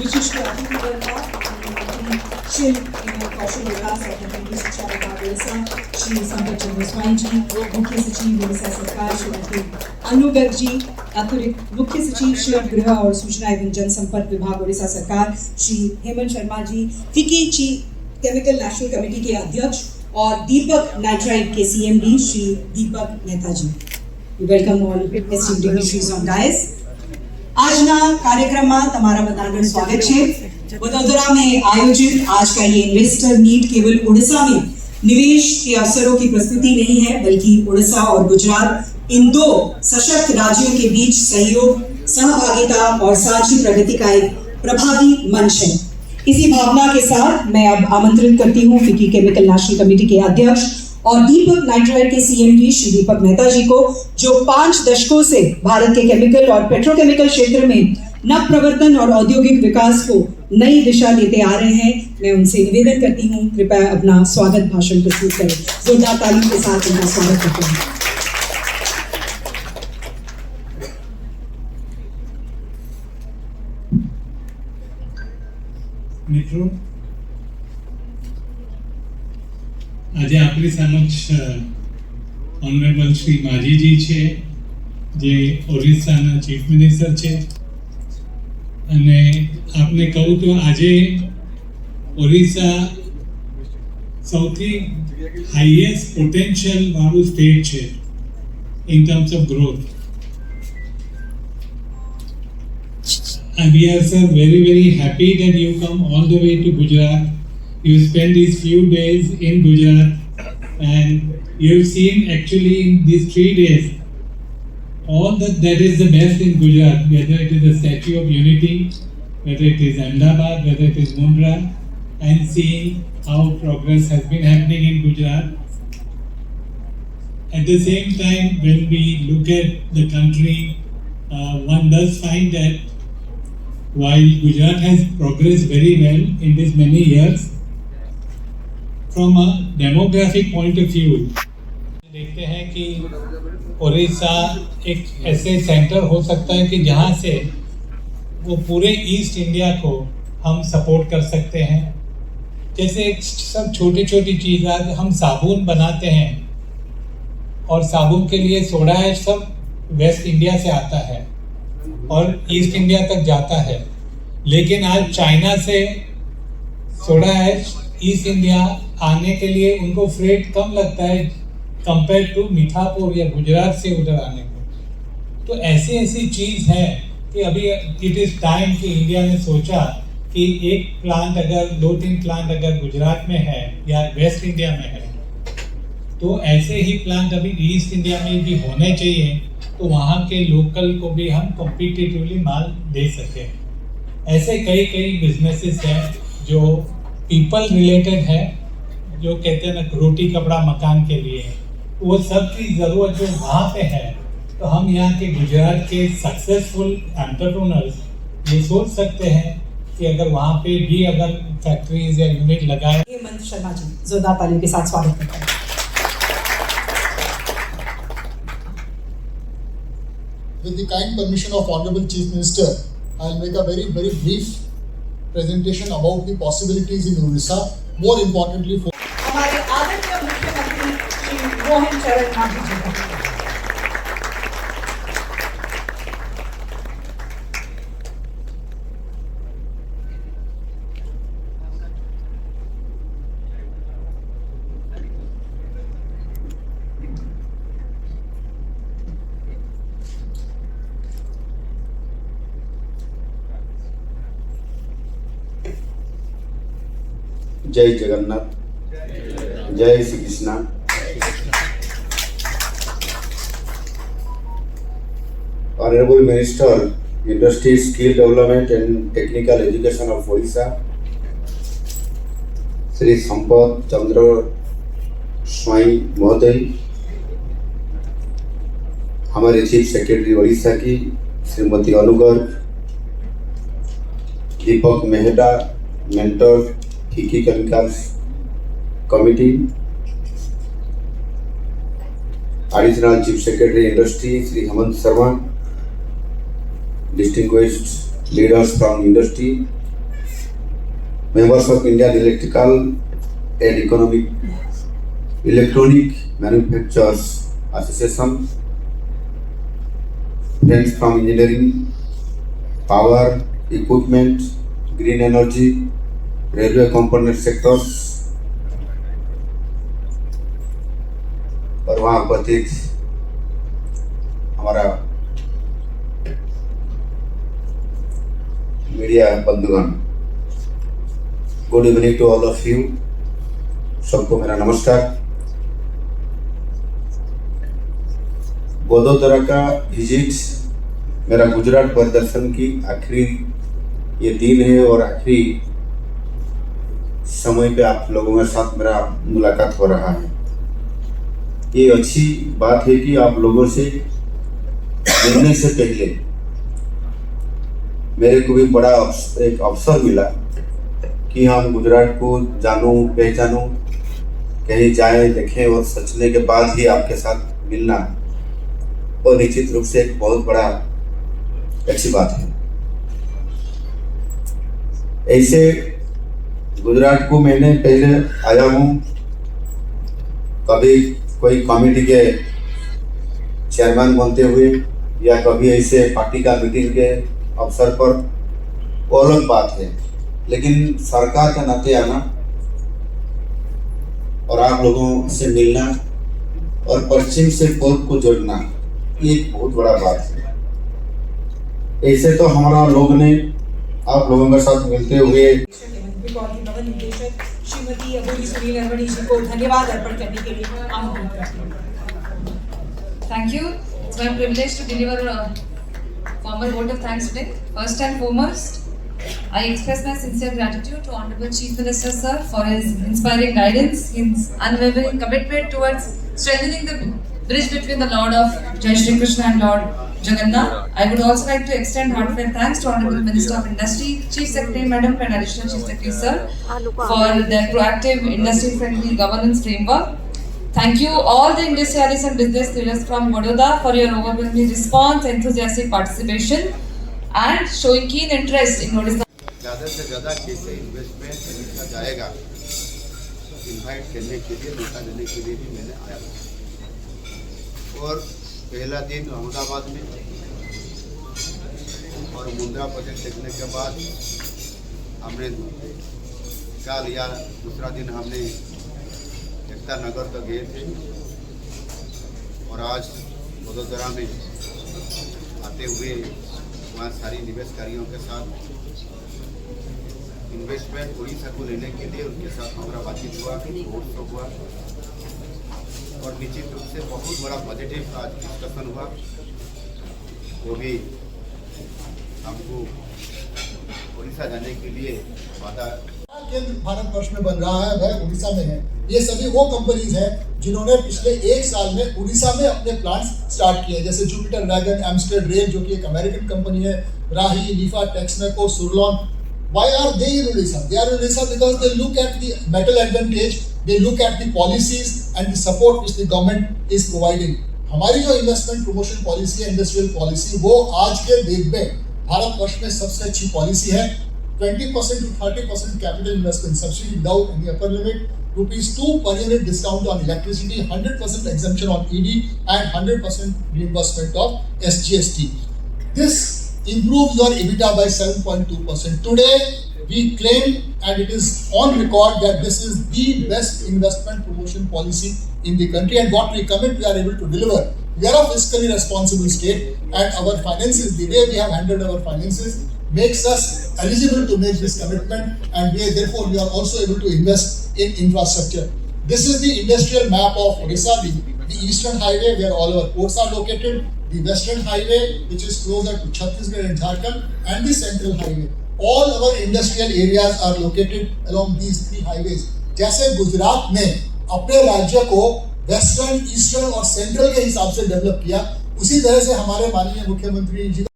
विशिष्ट अतिथिवर्ग शिल्प एवं कौशल विकास और तकनीकी शिक्षा विभाग उड़ीसा श्री संपत चंद्र स्वाई जी, मुख्य सचिव उड़ीसा सरकार श्रीमती अनु गर्ग जी, अतिरिक्त मुख्य सचिव श्रम गृह और सूचना एवं जनसंपर्क विभाग उड़ीसा सरकार Shri Hemant Sharma ji, FICCI chief chemical national committee के अध्यक्ष और दीपक नाइट्राइट के CMD Shri Deepak Mehta ji. Welcome all esteemed dignitaries on dais. આજના કાર્યક્રમમાં તમારા બધાનું સ્વાગત છે। વડોદરા में आयोजित आज का ये इन्वेस्टर मीट केवल उड़ीसा में निवेश के अवसरों की प्रस्तुति नहीं है, बल्कि उड़ीसा और गुजरात इन दो सशक्त राज्यों के बीच सहयोग, सहभागिता और साझी प्रगति का एक प्रभावी मंच है। इसी भावना के साथ मैं अब आमंत्रित करती हूँ फिक्की केमिकल नेशनल कमेटी के अध्यक्ष और दीपक नाइट्राइट के सीएमडी श्री दीपक मेहता जी को, जो 5 दशकों से भारत के केमिकल और पेट्रोकेमिकल क्षेत्र में नव प्रवर्तन और औद्योगिक विकास को नई दिशा देते आ रहे हैं। मैं उनसे निवेदन करती हूँ कृपया अपना स्वागत भाषण प्रस्तुत करें। जोरदार तालियों के साथ उनका स्वागत करते हैं। મિત્રો, આજે આપણી સમક્ષ ઓનરેબલ શ્રી માજીજી છે, જે ઓરિસ્સાના ચીફ મિનિસ્ટર છે, અને આપને કહું તો આજે ઓરિસ્સા સૌથી હાઈએસ્ટ પોટેન્શિયલ વાળું સ્ટેટ છે in terms of growth. And we are, sir, very, very happy that you come all the way to Gujarat. You spend these few days in Gujarat and you've seen actually in these 3 days all that is the best in Gujarat, whether it is the Statue of Unity, whether it is Ahmedabad, whether it is Mundra, and seeing how progress has been happening in Gujarat. At the same time, when we look at the country, one does find that while Gujarat has progressed very well in these many years, from a demographic point of view, देखते हैं कि उड़ीसा एक ऐसे centre हो सकता है कि जहाँ से वो पूरे ईस्ट इंडिया को हम सपोर्ट कर सकते हैं। जैसे सब छोटी छोटी चीज़, आज हम साबुन बनाते हैं और साबुन के लिए सोडा ऐश सब वेस्ट इंडिया से आता है और ईस्ट इंडिया तक जाता है, लेकिन आज चाइना से सोडा ऐश ईस्ट इंडिया आने के लिए उनको फ्रेट कम लगता है कंपेयर टू मीठापुर या गुजरात से उधर आने को। तो ऐसी ऐसी चीज़ है कि अभी इट इज़ टाइम कि इंडिया ने सोचा कि एक प्लांट अगर 2-3 प्लांट अगर गुजरात में है या वेस्ट इंडिया में है, तो ऐसे ही प्लांट अभी ईस्ट इंडिया में भी होने चाहिए, तो वहाँ के लोकल को भी हम कॉम्पिटिटिवली माल दे सकें। ऐसे कई बिजनेसेस हैं जो पीपल रिलेटेड है, जो कहते हैं ना रोटी कपड़ा मकान के लिए, वो सब की ज़रूरत जो वहाँ पे है, तो हम यहाँ के गुजरात के सक्सेसफुल एंटरप्रेन्योर्स ये सोच सकते हैं कि अगर वहाँ पे भी अगर फैक्ट्रीज या यूनिट लगाए। हेमंत शर्मा जी, जोरदार तालियों के साथ स्वागत करते हैं। With the kind permission of Honorable Chief Minister, I'll make a very, very brief presentation about the possibilities in Orissa. More importantly, for हमारे आदरणीय मुख्यमंत्री श्री मोहन चरण मांझी जी को। जय जगन्नाथ, जय Shri Krishna. Honorable Minister, Industry, Skill Development and Technical Education of Orissa, Shri Sampat चंद्र स्वाई महोदय, हमारे chief secretary Odisha की Shrimati Anu Garg, Deepak Mehta, mentor FICCI chemicals committee, additional chief secretary industry Shri Hemant Sharma, distinguished leaders from industry, members of Indian Electrical and Electronic Manufacturers Association, friends from engineering, power, equipment, green energy, railway component sectors, और वहाँ उपस्थित हमारा media बंधुगण, good evening to all of you. सबको मेरा नमस्कार। वडोदरा का visit मेरा गुजरात परिदर्शन की आखिरी ये दिन है और आखिरी समय पे आप लोगों के साथ मेरा मुलाकात हो रहा है। ये अच्छी बात है कि आप लोगों से मिलने से पहले मेरे को भी बड़ा एक अवसर मिला कि हम गुजरात को जानूं पहचानूं, कहीं जाएं देखें और सोचने के बाद ही आपके साथ मिलना और निश्चित रूप से एक बहुत बड़ा अच्छी बात है। ऐसे गुजरात को मैंने पहले आया हूँ, कभी कोई कमेटी के चेयरमैन बनते हुए या कभी ऐसे पार्टी का मीटिंग के अवसर पर, वो अलग बात है, लेकिन सरकार के नाते आना और आप लोगों से मिलना और पश्चिम से पूर्व को जोड़ना, ये एक बहुत बड़ा बात है। ऐसे तो हमारा लोग ने आप लोगों के साथ मिलते हुए श्रीमती अबोली सुनील नरवणे जी को धन्यवाद अर्पण करने के लिए आमंत्रित करती हूँ। Thank you. It's my privilege to deliver a formal vote of thanks today. First and foremost, I express my sincere gratitude to Honorable Chief Minister Sir for his inspiring guidance, his unwavering commitment towards strengthening the bridge between the Lord of Jai Shri Krishna and Lord Jagannath. I would also like to extend heartfelt thanks to Honorable Minister of Industry, Chief Secretary Madam and Additional Chief Secretary Sir for their proactive industry-friendly governance framework. Thank you all the industrialists and business leaders from Vadodara for your overwhelming response, enthusiastic participation and showing keen interest in Odisha. ज़्यादा से ज़्यादा कैसे investment Orissa जाएगा invite करने के लिए, मौका देने के लिए भी मैंने आया और पहला दिन अहमदाबाद में और मुंद्रा प्रोजेक्ट देखने के बाद हमने कल या दूसरा दिन हमने एकता नगर तक गए थे और आज वडोदरा में आते हुए वहाँ सारी निवेशकारियों के साथ इन्वेस्टमेंट उड़ीसा को लेने के लिए उनके साथ हमारा बातचीत हुआ, रोड शो हुआ और निश्चित रूप से बहुत बड़ा पॉजिटिव आज डिस्कशन हुआ। वो भी हमको उड़ीसा जाने के लिए वादा केंद्र भारतवर्ष में बन रहा है वह उड़ीसा में है। ये सभी वो कंपनीज हैं जिन्होंने पिछले एक साल में उड़ीसा में अपने प्लांट्स स्टार्ट किए, जैसे जुपिटर वैगन, एम्स्टेड रेल जो कि एक अमेरिकन कंपनी है, राही, लीफा, Texmaco, सुरलॉन। Why are they in Odisha? They are in Odisha because they look at the metal advantage, they look at the policies and the support which the government is providing. हमारी जो investment promotion policy है, industrial policy, वो आज के date में भारतवर्ष में सबसे अच्छी पॉलिसी है। 20% to 30% capital investment subsidy without any upper limit, ₹2 per unit discount on electricity, 100% exemption on ED and 100% reimbursement of SGST. This improves your EBITDA by 7.2%. Today, we claim and it is on record that this is the best investment promotion policy in the country, and what we commit we are able to deliver. We are a fiscally responsible state and our finances, the way we have handled our finances, makes us eligible to make this commitment, and therefore we are also able to invest in infrastructure. This is the industrial map of Odisha, the eastern highway where all our ports are located, the western highway which is closer to Chhattisgarh and Jharkhand, and the central highway. All our industrial areas are located along these three highways. जैसे गुजरात ने अपने राज्य को western, eastern और central के हिसाब से develop किया, उसी तरह से हमारे माननीय मुख्यमंत्री जी